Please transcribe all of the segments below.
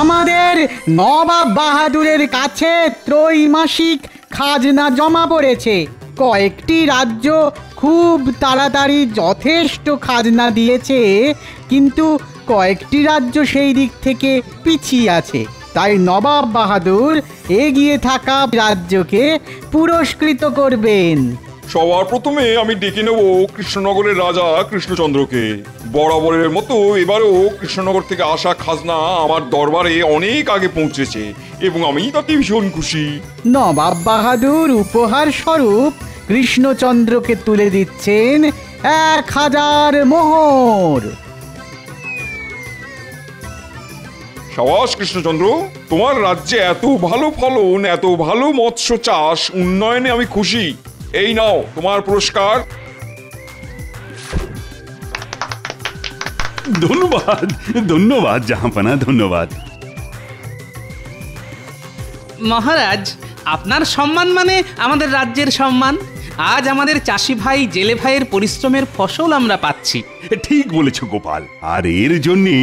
আমাদের নবাব বাহাদুরের কাছে ত্রৈমাসিক খাজনা জমা পড়েছে। কয়েকটি রাজ্য খুব তাড়াতাড়ি যথেষ্ট খাজনা দিয়েছে, কিন্তু কয়েকটি রাজ্য সেই দিক থেকে পিছিয়ে আছে। তাই নবাব বাহাদুর এগিয়ে থাকা রাজ্যকে পুরস্কৃত করবেন। সবার প্রথমে আমি ডেকে নেব কৃষ্ণনগরের রাজা কৃষ্ণচন্দ্রকে। বরাবরের মতো এবারও কৃষ্ণনগর থেকে আসা খাজনা আমার দরবারে অনেক আগে পৌঁছেছে এবং আমি তাতে ভীষণ খুশি। নবাব বাহাদুর উপহার স্বরূপ কৃষ্ণচন্দ্রকে তুলে দিচ্ছেন 1000 মোহর। সাবাস কৃষ্ণচন্দ্র, তোমার রাজ্যে এত ভালো ফলন, এত ভালো মৎস্য চাষ, উন্নয়নে আমি খুশি। এই নাও তোমার পুরস্কার। ধন্যবাদ ধন্যবাদ জাহাঁপনা, ধন্যবাদ। মহারাজ, আপনার সম্মান মানে আমাদের রাজ্যের সম্মান। আজ আমাদের চাষি ভাই জেলে ভাইয়ের পরিশ্রমের ফসল আমরা পাচ্ছি। ঠিক বলেছ গোপাল, আর এর জন্যে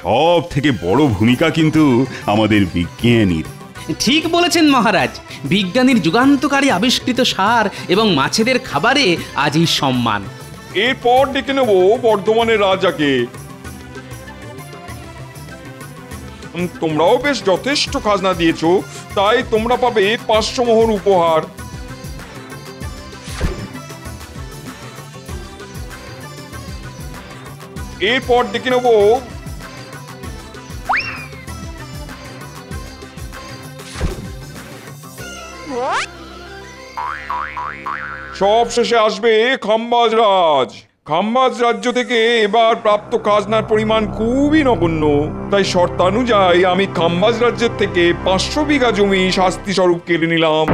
সব থেকে বড় ভূমিকা কিন্তু আমাদের বিজ্ঞানীর। ঠিক বলেছেন মহারাজ, বিজ্ঞানীর যুগান্তকারী আবিষ্কৃত সার এবং মাছেদের খাবারে আজ এই সম্মান। এরপর ডেকে নেব বর্ধমানের রাজাকে। তোমরাও বেশ যথেষ্ট খাজনা দিয়েছো, তাই তোমরা পাবে 500 মোহর উপহার। এরপর ডেকে নেব সব শেষে আসবে খাম্বাজ রাজ। খাম্বাজ রাজ্য থেকে এবার প্রাপ্ত খাজনার পরিমাণ খুবই নগণ্য, তাই শর্তানুযায়ী আমি খাম্বাজ রাজ্যের থেকে 500 বিঘা জমি শাস্তি স্বরূপ কেড়ে নিলাম।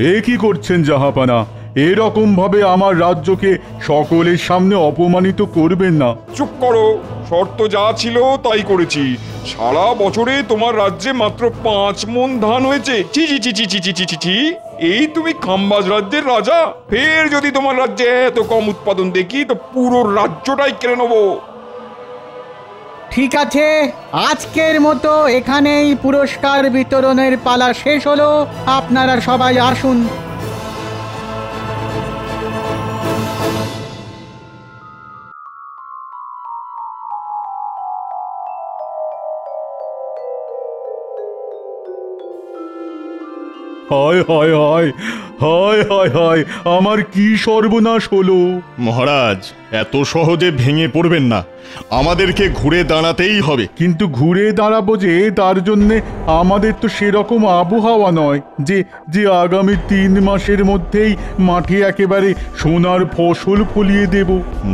এ কি করছেন জাহাপানা? এরকম ভাবে আমার রাজ্যকে সকলের সামনে অপমানিত করবেন না। চুপ করো, শর্ত যা ছিল তাই করেছি। সারা বছরে তোমার রাজ্যে মাত্র 5 মণ ধান হয়েছে। ছি ছি ছি ছি ছি ছি ছি ছি, এই তুমি খাম্বাজ রাজ্যের রাজা? ফের যদি তোমার রাজ্যে এত কম উৎপাদন দেখি তো পুরো রাজ্যটাই কেড়ে নেবো। ঠিক আছে, আজকের মতো এখানেই পুরস্কার বিতরণের পালা শেষ হলো। আপনারা সবাই আসুন। হায় হায় হায় হায় হায় হায়, আমার কি সর্বনাশ হলো! মহারাজ, এত সহজে ভেঙে পড়বেন না, আমাদেরকে ঘুরে দাঁড়াতেই হবে। কিন্তু ঘুরে দাঁড়াবো যে, তার জন্যে আমাদের তো সেরকম আবহাওয়া নয় যে যে আগামী 3 মাসের মধ্যেই মাঠে একেবারে সোনার ফসল ফলিয়ে দেব।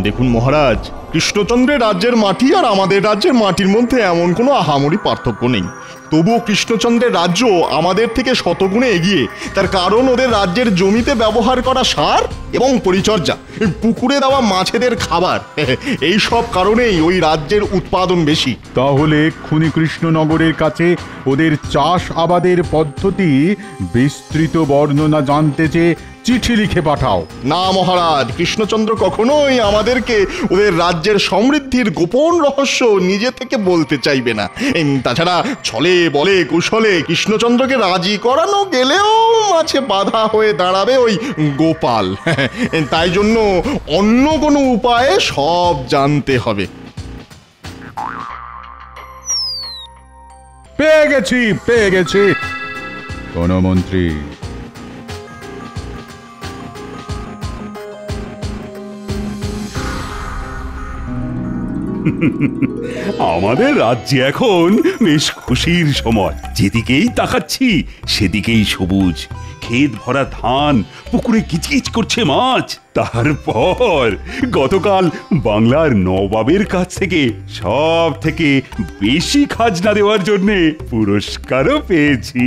দেখুন মহারাজ, কৃষ্ণচন্দ্রের রাজ্যের মাটি আর আমাদের রাজ্যের মাটির মধ্যে এমন কোনো আহামরি পার্থক্য নেই। তবুও কৃষ্ণচন্দ্রের রাজ্য আমাদের থেকে শতগুণে এগিয়ে। তার কারণ ওদের রাজ্যের জমিতে ব্যবহার করা সার এবং পরিচর্যা, পুকুরে দেওয়া মাছেদের খাবার, এই সব কারণেই ওই রাজ্যের উৎপাদন বেশি। তাহলে এক্ষুনি কৃষ্ণনগরের কাছে ওদের চাষ আবাদের পদ্ধতি বিস্তৃত বর্ণনা জানতে চেয়ে চিঠি লিখে পাঠাও। না মহারাজ, কৃষ্ণচন্দ্র কখনোই আমাদেরকে ওদের রাজ্যের সমৃদ্ধির গোপন রহস্য নিজে থেকে বলতে চাইবে না। তাছাড়া ছলে বলে কুশলে কৃষ্ণচন্দ্রকে রাজি করানো গেলেও মাঝে বাধা হয়ে দাঁড়াবে ওই গোপাল। তাই জন্য অন্য কোনো উপায়ে সব জানতে হবে। পেয়ে গেছি কোন মন্ত্রী। আমাদের রাজ্যে এখন বেশ খুশির সময়। যেদিকেই তাকাচ্ছি সেদিকেই সবুজ, ক্ষেত ভরা ধান, পুকুরে কিচকিচ করছে মাছ। তারপর গতকাল বাংলার নবাবের কাছ থেকে সব থেকে বেশি খাজনা দেওয়ার জন্যে পুরস্কারও পেয়েছি।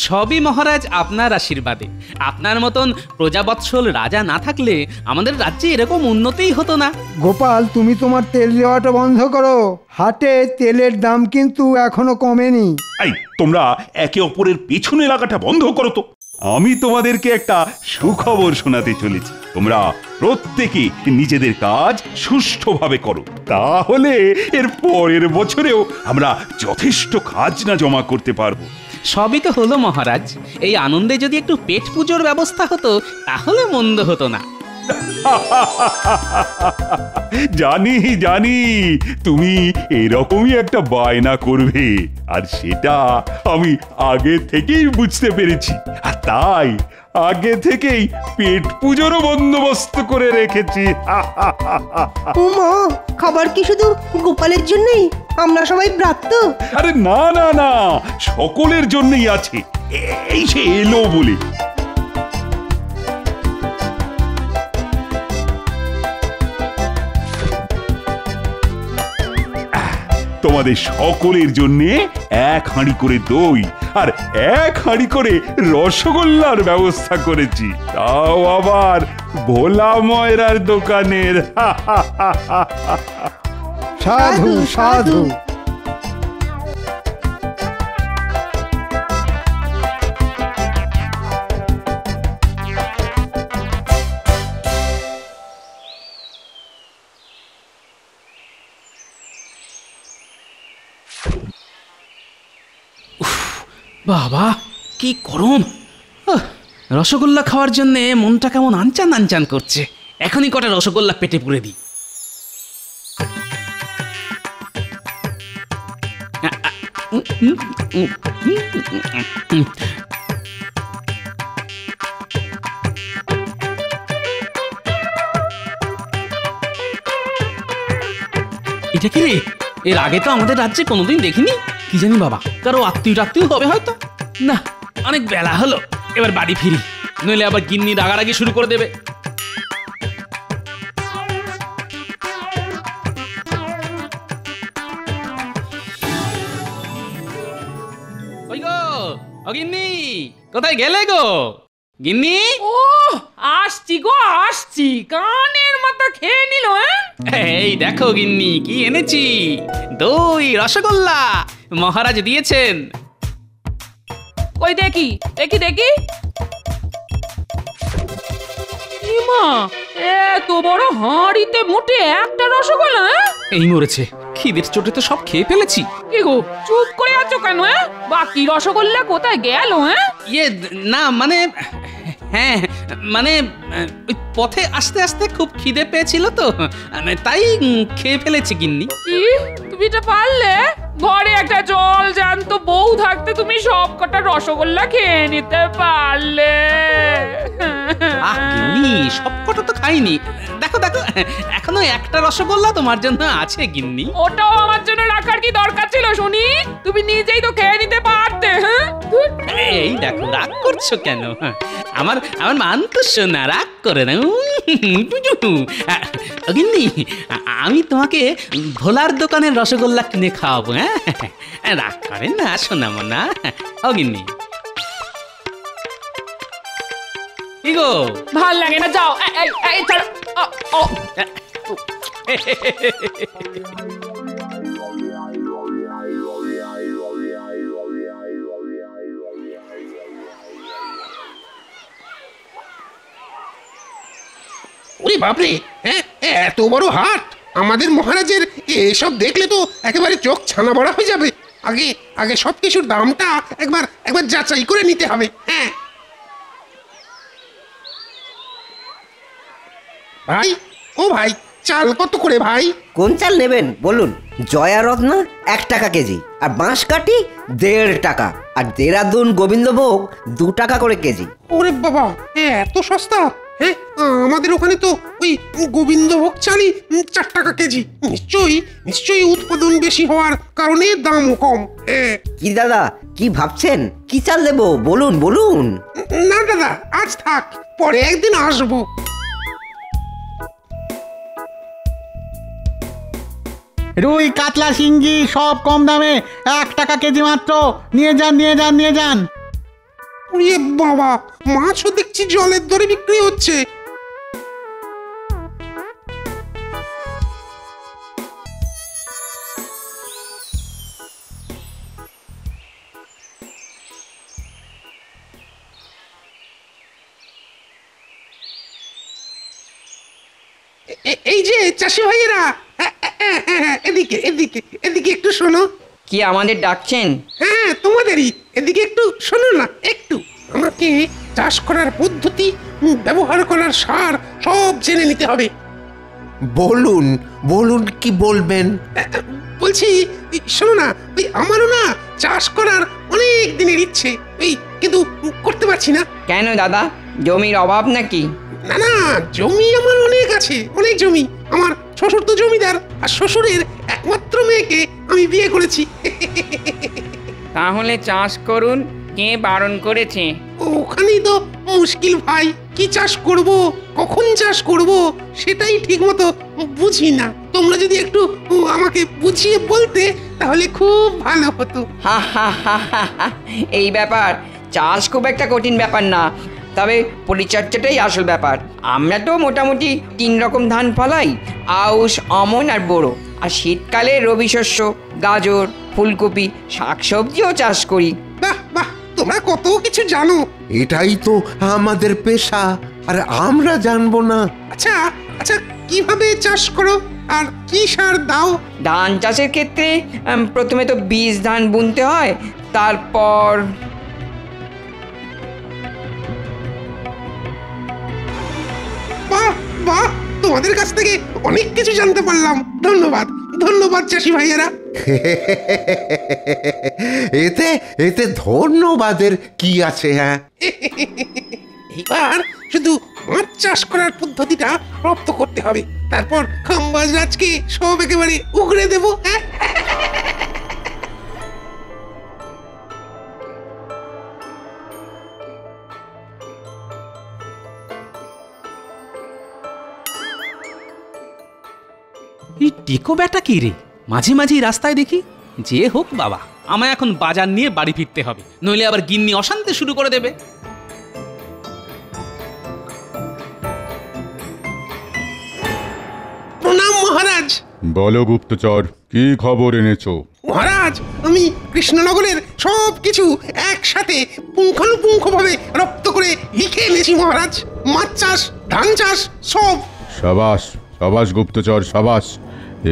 সবই মহারাজ আপনার আশীর্বাদে। আপনার মতন প্রজাবৎসল রাজা না থাকলে আমাদের রাজ্যে এরকম উন্নতিই হতো না। গোপাল, তুমি তোমার তেল দেওয়াটা বন্ধ করো। হাটে তেলের দাম কিন্তু এখনো কমেনি। এই তোমরা একে অপরের পেছনে লাগাটা বন্ধ করো তো। আমি তোমাদেরকে একটা সুখবর শোনাতে চলেছি। তোমরা প্রত্যেকে নিজেদের কাজ সুষ্ঠুভাবে করো, তাহলে এর পরের বছরেও আমরা যথেষ্ট খাজনা জমা করতে পারবো। সবই তো হলো মহারাজ, এই আনন্দে যদি একটু পেট পুজোর ব্যবস্থা হতো তাহলে মন্দ হতো না। জানি জানি তুমি এরকমই একটা বায়না করবে, আর সেটা আমি আগে থেকেই বুঝতে পেরেছি, আর তাই আগে থেকেই পেট পুজোরও বন্দোবস্ত করে রেখেছি। উমা, খাবার কি শুধু গোপালের জন্যই? আমরা সবাই ব্রাত্য। আরে না না না, সকলের জন্যই আছে, এই সে এলো বলে। তোমাদের সকলের জন্য এক হাঁড়ি করে দই আর এক হাঁড়ি করে রসগোল্লার ব্যবস্থা করেছি, তাও আবার ভোলা ময়রার দোকানের। সাধু সাধু। বাবা কি গরম! রসগোল্লা খাওয়ার জন্য মনটা কেমন আনচান আনচান করছে। এখনই কটা রসগোল্লা পেটে পুরে দিই। এটা কি রে? এর আগে তো আমাদের রাজ্যে কোনোদিন দেখিনি। কি জানি বাবা, কারো আত্মীয় হবে হয়তো। না, অনেক বেলা হলো, এবার বাড়ি ফিরি, নইলে আবার গিন্নি রাগারাগি শুরু করে দেবে। ওই গো, ও গিন্নি, কোথায় গেলে গো গিন্নি? ও আসছি গো আসছি, কানের মাথা খেয়ে নিল। এই দেখো গিন্নি কি এনেছি, দই রসগোল্লা মহারাজ দিয়েছেন। ওই দেখি দেখি দেখি, ইমা এত বড় হাঁড়িতে মোটে একটা রসগোল্লা। এই মরেছে, খিদের চোটে তো সব খেয়ে ফেলেছি। কি গো চুপ করে আছো কেন? বাকি রসগোল্লা কোথায় গেল? ইয়ে না মানে, হ্যাঁ মানে ওই পথে আস্তে আস্তে খুব খিদে পেয়েছিল তো, তাই খেয়ে ফেলেছি গিন্নি। কি তুমি এটা পারলে? ঘরে একটা জল জ্যান্ত বউ থাকতে তুমি সব কটা রসগোল্লা খেয়ে নিতে পারলে? গিন্নি সব কটা তো খাইনি, দেখো দেখো এখনো একটা রসগোল্লা তোমার জন্য আছে গিন্নি। ওটাও আমার জন্য রাখার কি দরকার ছিল শুনি? তুমি নিজেই তো খেয়ে নিতে পারতে। এই দেখো রাগ করছো কেন? আমার আমার মান তো শোনা, রাগ করে না। গিন্নি আমি তোমাকে ভোলার দোকানের রসগোল্লা কিনে খাওয়াবো। হ্যাঁ রাগ করেন না শোনা মনা। ও গিন্নি কি গো, ভাল লাগে না, যাও। ওরে বাপরে, হ্যাঁ এত বড় হাট! আমাদের মহারাজের এসব দেখলে তো একেবারে চোখ ছানা বড়া হয়ে যাবে। আগে আগে সবকিছুর দামটা একবার একবার যাচাই করে নিতে হবে। হ্যাঁ ভাই, ও ভাই, চাল কত করে ভাই? কোন চাল নেবেন বলুন? জয়া রত্না 1 টাকা কেজি, আর বাঁশকাঠি 1.5 টাকা, আর দেরাদুন গোবিন্দভোগ 2 টাকা করে কেজি। ওরে বাবা, এত সস্তা! হ্যাঁ আমাদের ওখানে তো ওই গোবিন্দভোগ চালই 4 টাকা কেজি। নিশ্চয়ই উৎপাদন বেশি হওয়ার কারণে দামও কম। কি দাদা, কি ভাবছেন? কি চাল দেবো বলুন বলুন? না দাদা, আজ থাক, পরে একদিন আসবো। রুই কাতলা শিঙ্গি সব কম দামে 1 টাকা কেজি মাত্র। নিয়ে যান নিয়ে যান নিয়ে যান। ওরে বাবা, মাছও দেখছি জলের দরে বিক্রি হচ্ছে। এই যে চাষি ভাইয়েরা, এদিকে এদিকে এদিকে একটু শোনো। কি আমাদের ডাকছেন? হ্যাঁ, তোমাদেরই। এদিকে একটু শোনো না, একটু। আমাকে চাষ করার পদ্ধতি, ব্যবহার করার সার সব জেনে নিতে হবে। বলুন বলুন, কি বলবেন? বলছি, শোনো না, ওই আমারও না চাষ করার অনেক দিনের ইচ্ছে, ওই কিন্তু করতে পারছি না। কেন দাদা, জমির অভাব নাকি? না না, জমি আমার অনেক আছে, অনেক জমি। আমার শ্বশুর তো জমিদার, আর শ্বশুরের একমাত্র মেয়েকে আমি বিয়ে করেছি। তাহলে চাষ করুন, কে বারণ করেছে? ওখানেই তো মুশকিল ভাই, কি চাষ করব, কখন চাষ করব, সেটাই ঠিক মতো বুঝি না। তোমরা যদি একটু আমাকে বুঝিয়ে বলতে তাহলে খুব ভালো হতো। হা হা হা হা হা। এই ব্যাপার, চাষ খুব একটা কঠিন ব্যাপার না, তবে পরিচর্যাটাই আসল ব্যাপার। আমরা তো মোটামুটি 3 রকম ধান ফলাই, আউশ, আমন আর বোরো। আর শীতকালে রবি শস্য, গাজর, ফুলকপি, শাকসবজিও চাষ করি। বাহ বাহ, তোমরা কত কিছু জানো। এটাই তো আমাদের পেশা, আর আমরা জানবো না? আচ্ছা আচ্ছা, কিভাবে চাষ করো আর কি সার দাও? ধান চাষের ক্ষেত্রে প্রথমে তো বীজ ধান বুনতে হয়, তারপর বাহ বাহ, তোমাদের কাছ থেকে অনেক কিছু জানতে পারলাম। ধন্যবাদ ধন্যবাদ চাষি ভাইয়েরা। এতে এতে ধন্যবাদের কি আছে? হ্যাঁ, এবার শুধু মাছ চাষ করার পদ্ধতিটা রপ্ত করতে হবে, তারপর খাম্বাজ রাজকে সব একেবারে উগড়ে দেবো। এই টেকো ব্যাটা কি রে, মাঝে মাঝেই রাস্তায় দেখি। যে হোক বাবা, আমায় এখন বাজার নিয়ে বাড়ি ফিরতে হবে, নইলে আবার গিন্নি অশান্তি শুরু করে দেবে। প্রণাম মহারাজ। বলো গুপ্তচর, কি খবর এনেছো? মহারাজ, আমি কৃষ্ণনগরের সব কিছু একসাথে পুঙ্খানুপুঙ্খভাবে রপ্ত করে লিখে এনেছি মহারাজ। মাছ চাষ, ধান চাষ, সব। সাবাস সাবাস গুপ্তচর, সাবাস।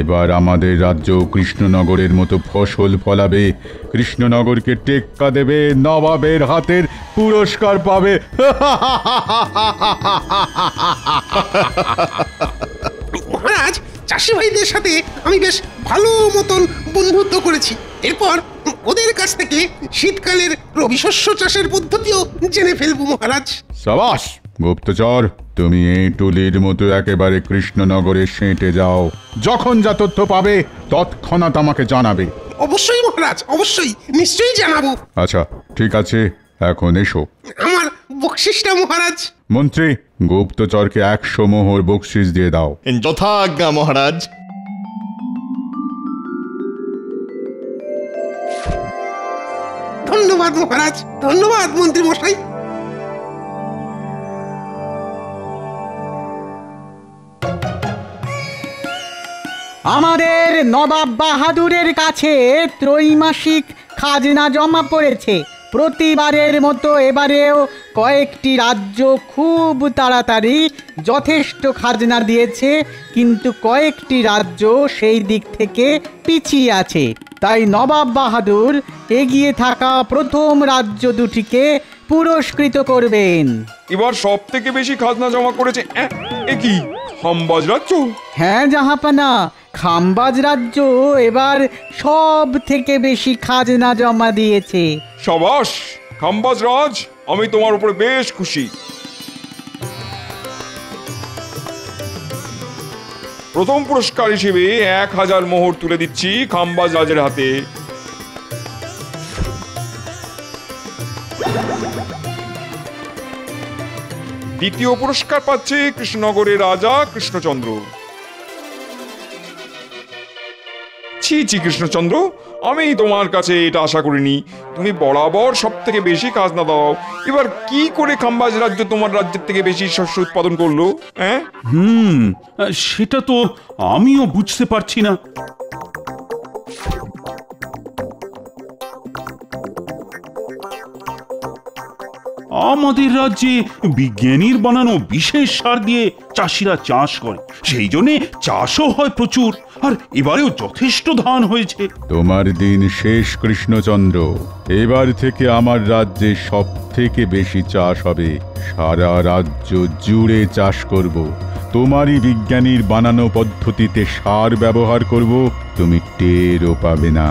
এবার আমাদের রাজ্য কৃষ্ণনগরের মতো ফসল ফলাবে, কৃষ্ণনগরকে টেক্কা দেবে, নবাবের হাতের পুরস্কার পাবে। মহারাজ, চাষি ভাইদের সাথে আমি বেশ ভালো মতন বন্ধুত্ব করেছি। এরপর ওদের কাছ থেকে শীতকালের রবি শস্য চাষের পদ্ধতিও জেনে ফেলবো মহারাজ। সাবাস গুপ্তচর, তুমি এই টুলির মতো একেবারে কৃষ্ণনগরে সেঁটে যাও। যখন যা তথ্য পাবে তৎক্ষণাৎ আমাকে জানাবে। অবশ্যই মহারাজ, অবশ্যই, নিশ্চয়ই জানাবো। আচ্ছা ঠিক আছে, এখন এসো। আমার বকশিসটা মহারাজ। মন্ত্রী, গুপ্তচরকে 100 মোহর বকশিস দিয়ে দাও। যথাজ্ঞা মহারাজ। ধন্যবাদ মহারাজ, ধন্যবাদ মন্ত্রী মশাই। আমাদের নবাব বাহাদুরের কাছে ত্রৈমাসিক খাজনা জমা পড়েছে। প্রতিবারের মতো এবারেও কয়েকটি রাজ্য খুব তাড়াতাড়ি যথেষ্ট খাজনা দিয়েছে, কিন্তু কয়েকটি রাজ্য সেই দিক থেকে পিছিয়ে আছে। তাই নবাব বাহাদুর এগিয়ে থাকা প্রথম রাজ্য দুটিকে পুরস্কৃত করবেন। এবার সব থেকে বেশি খাজনা জমা করেছে এ কি, খাম্বাজ রাজ্য? হ্যাঁ জাহাপানা, খাম্বাজ রাজ্য এবার সব থেকে বেশি খাজনা জমা দিয়েছে। সাবাস খাম্বাজ রাজ, আমি তোমার উপরে বেশ খুশি। প্রথম পুরস্কার হিসেবে 1000 মোহর তুলে দিচ্ছি খাম্বাজ রাজের হাতে। দ্বিতীয় পুরস্কার পাচ্ছে কৃষ্ণনগরের রাজা কৃষ্ণচন্দ্র। ছি ছি কৃষ্ণচন্দ্র, আমি তোমার কাছে এটা আশা করিনি। তুমি বরাবর সব থেকে বেশি খাজনা দাও, এবার কি করে খাম্বাজ রাজ্য তোমার রাজ্যের থেকে বেশি শস্য উৎপাদন করলো? হ্যাঁ, সেটা তো আমিও বুঝতে পারছি না। আমাদের রাজ্যে বিজ্ঞানীর বানানো বিশেষ সার দিয়ে চাষিরা চাষ করে, সেই জন্যে চাষও হয় প্রচুর, আর এবারেও যথেষ্ট ধান হয়েছে। তোমার দিন শেষ কৃষ্ণচন্দ্র। এবার থেকে আমার রাজ্যে সব থেকে বেশি চাষ হবে। সারা রাজ্য জুড়ে চাষ করব। তোমারই বিজ্ঞানীর বানানো পদ্ধতিতে সার ব্যবহার করব, তুমি টেরও পাবে না।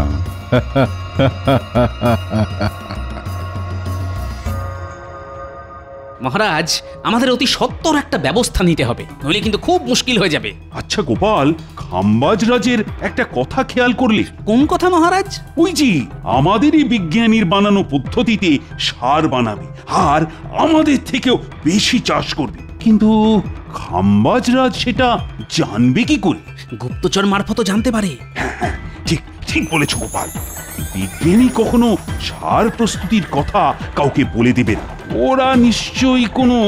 মহারাজ, আমাদের অতি সত্বর একটা ব্যবস্থা নিতে হবে, নইলে কিন্তু খুব মুশকিল হয়ে যাবে। আচ্ছা গোপাল, খাম্বাজ রাজের একটা কথা খেয়াল করলে? কোন কথা মহারাজ? ওই যে আমাদেরই বিজ্ঞানীর বানানো পদ্ধতিতে সার বানাবে আর আমাদের থেকেও বেশি চাষ করবে, কিন্তু খাম্বাজ রাজ সেটা জানবে কি করে? গুপ্তচর মারফত জানতে পারে। হ্যাঁ, ঠিক ঠিক বলেছ গোপাল। বিজ্ঞানী কখনো সার প্রস্তুতির কথা কাউকে বলে দেবে না, ওরা নিশ্চয়ই কোনো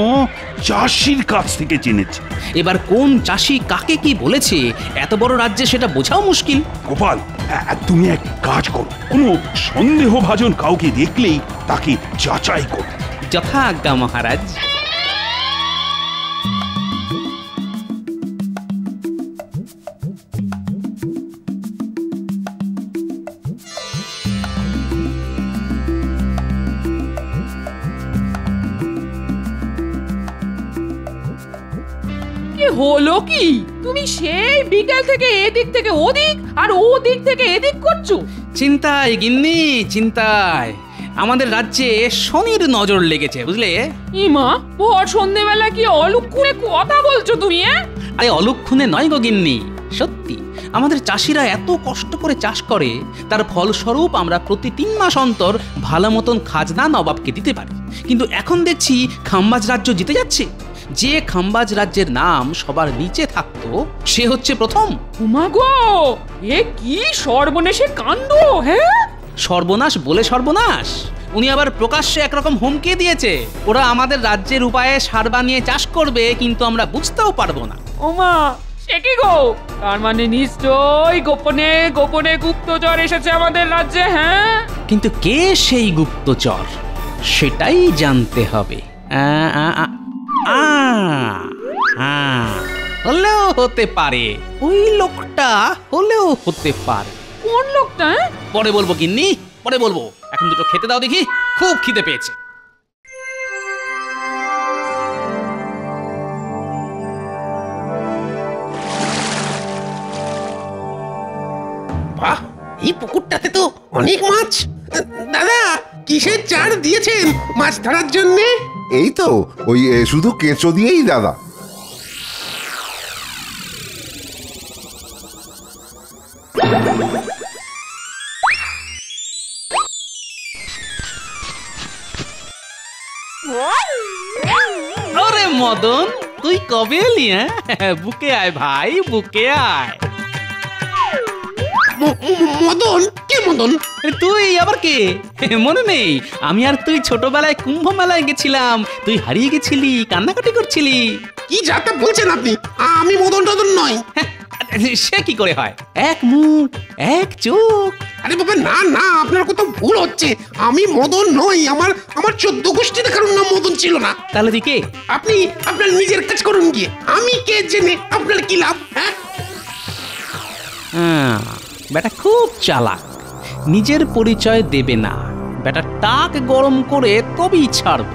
চাষির কাছ থেকে জেনেছে। এবার কোন চাষি কাকে কি বলেছে এত বড় রাজ্যে সেটা বোঝাও মুশকিল। গোপাল, তুমি এক কাজ করো, কোনো সন্দেহভাজন কাউকে দেখলেই তাকে যাচাই করো। যথা আজ্ঞা মহারাজ। হলো কি, তুমি সেই বিকেল থেকে এদিক থেকে ওদিক আর ওদিক থেকে এদিক করছো? চিন্তায় গিন্নি, চিন্তায়। আমাদের রাজ্যে শনির নজর লেগেছে, বুঝলে? ইমা, ভোর সন্ধ্যেবেলা কি অলক্ষণে কথা বলছো তুমি? আরে অলক্ষণে নয় গো গিন্নি, সত্যি। আমাদের চাষিরা এত কষ্ট করে চাষ করে, তার ফলস্বরূপ আমরা প্রতি 3 মাস অন্তর ভালো মতন খাজনা নবাবকে দিতে পারি। কিন্তু এখন দেখছি খাম্বাজ রাজ্য জিতে যাচ্ছে। যে খাম্বাজ রাজ্যের নাম সবার নিচে থাকতো সে হচ্ছে প্রথম। উমা গো, এ কি সর্বনাশের কাণ্ড! হ্যাঁ, সর্বনাশ বলে সর্বনাশ। উনি আবার প্রকাশ্যে একরকম হুমকি দিয়েছে, ওরা আমাদের রাজ্যের উপায়ে সার বানিয়ে চাষ করবে, কিন্তু আমরা বুঝতেও পারবো না। ওমা, সে কি গো? তার মানে নিশ্চয়ই গোপনে গোপনে গুপ্তচর এসেছে আমাদের রাজ্যে। হ্যাঁ, কিন্তু কে সেই গুপ্তচর সেটাই জানতে হবে। হলেও হতে পারে, ওই লোকটা হলেও হতে পারে। কোন লোকটা? পরে বলবো গিন্নি, পরে বলবো। এখন দুটো খেতে দাও দেখি, খুব খিদে পেয়েছে। বাহ, এই পুকুরটাতে তো অনেক মাছ। দাদা, কিসের চার দিয়েছেন মাছ ধরার জন্যে? এই তো ওই শুধু কেঁচো দিয়েই দাদা। আরে মদন, তুই কবে এলি? বুকে আয় ভাই, বুকে আয়। মদন? কে মদন? তুই আবার কে? মনে নেই? আমি আর তুই ছোটবেলায় কুম্ভ মেলায় গেছিলাম, তুই হারিয়ে গেছিলি, কান্নাকাটি করছিলি। কি যাতা বলছেন আপনি? আমি মদন টদন নই। সে কি করে হয়? এক মুখ, এক চোখ। আরে বাবা, না না, আপনার কোথাও ভুল হচ্ছে। আমি মদন নই। আমার 14 গোষ্ঠীতে কারোর নাম মদন ছিল না। তাহলে দিকে আপনি আপনার নিজের কাজ করুন গিয়ে। আমি কে জেনে আপনার কি লাভ? হ্যাঁ, বেটা খুব চালাক, নিজের পরিচয় দেবে না। বেটা টাক গরম করে তবেই ছাড়বে।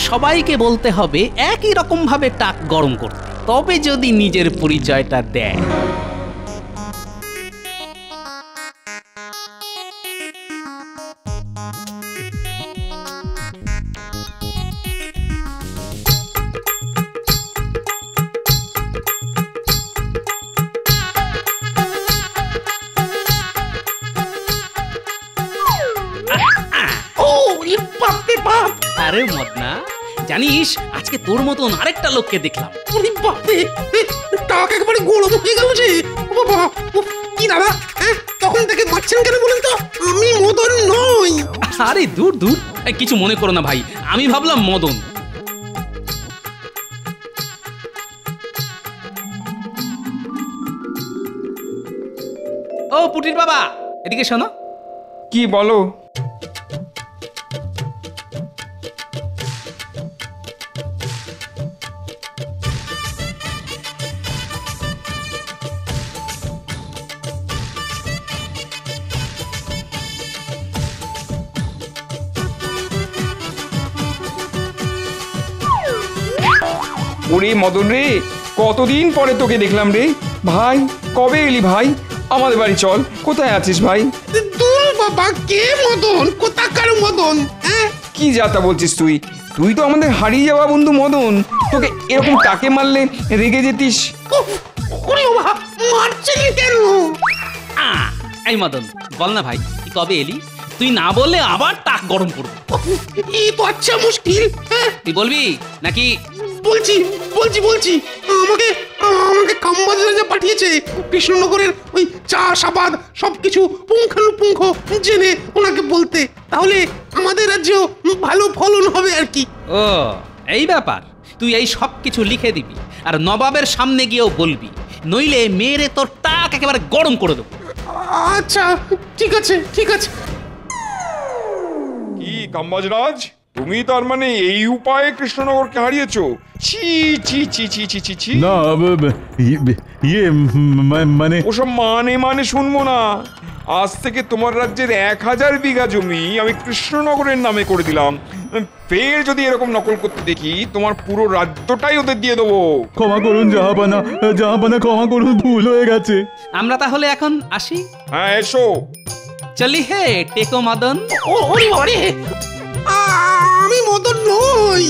সবাইকে বলতে হবে একই রকম ভাবে টাক গরম করতে, তবে যদি নিজের পরিচয়টা দেয়। আরে মদনা, জানিস আজকে তোর মতন আরেকটা লোককে দেখলাম। টাক একেবারে গরম হয়ে গেল যে। বাবা, কি দাদা, তখন থেকে মারছেন কেন বলেন তো? আমি মদন নই। আরে দূর দূর, কিছু মনে করো না ভাই, আমি ভাবলাম মদন। ও পুটির বাবা, এদিকে শোনো। কি বলো? ওরে মদন রে, কতদিন পরে তোকে দেখলাম রে ভাই। কবে এলি ভাই? আমাদের বাড়ি চল। কোথায় আছিস ভাই? দূর বাবা, কে মদন? কোথাকার মদন? হ্যাঁ, কি যাতা বলছিস তুই? তুই তো আমাদের হারিয়ে যাওয়া বন্ধু মদন। তোকে এরকম টাকে মারলে রেগে যেতিস। উফ, ওরে বাবা, মারছিলি কেন? এই মদন, বল না ভাই, তুই কবে এলি? তুই না বললে আবার টাক গরম করবো। এই তো আচ্ছা মুশকিল। হ্যাঁ, তুই বলবি নাকি? বলছি বলছি বলছি আমাকে আমাকে খাম্বাজ রাজা পাঠিয়েছে কৃষ্ণনগরের ওই চাষাবাদ সবকিছু পুঙ্খানুপুঙ্খ জেনে ওনাকে বলতে। তাহলে আমাদের রাজ্যেও ভালো ফলন হবে আর কি। ও, এই ব্যাপার। তুই এই সব কিছু লিখে দিবি আর নবাবের সামনে গিয়েও বলবি, নইলে মেরে তোর টাক একেবারে গরম করে দেবো। আচ্ছা, ঠিক আছে ঠিক আছে। কি কাম্বাজরাজ, তুমি তার মানে এই উপায়ে কৃষ্ণনগরকে হারিয়েছো? ছি ছি ছি ছি ছি ছি ছি। না মানে ওসব মানে শুনবো না। আজ থেকে তোমার রাজ্যের 1000 বিঘা জমি আমি কৃষ্ণনগরের নামে করে দিলাম। ফের যদি এরকম নকল করতে দেখি, তোমার পুরো রাজ্যটাই ওদের দিয়ে দেবো। ক্ষমা করুন জাহাপানা, জাহাপানা ক্ষমা করুন, ভুল হয়ে গেছে। আমরা তাহলে এখন আসি। হ্যাঁ এসো। চলি হে টেকো মদন। ওরে ওরে, আমি মদন নই।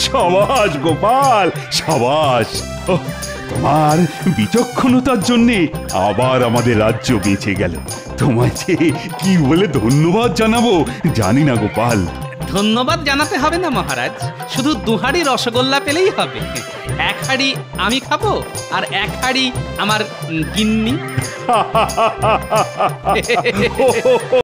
সাবাস গোপাল, সাবাস। ওহ, তোমার বিচক্ষণতার জন্যে আবার আমাদের রাজ্য বেঁচে গেল। তোমায় যে কি বলে ধন্যবাদ জানাবো জানি না গোপাল। ধন্যবাদ জানাতে হবে না মহারাজ, শুধু 2 হাঁড়ি রসগোল্লা পেলেই হবে। 1 হাঁড়ি আমি খাবো আর 1 হাঁড়ি আমার গিন্নি।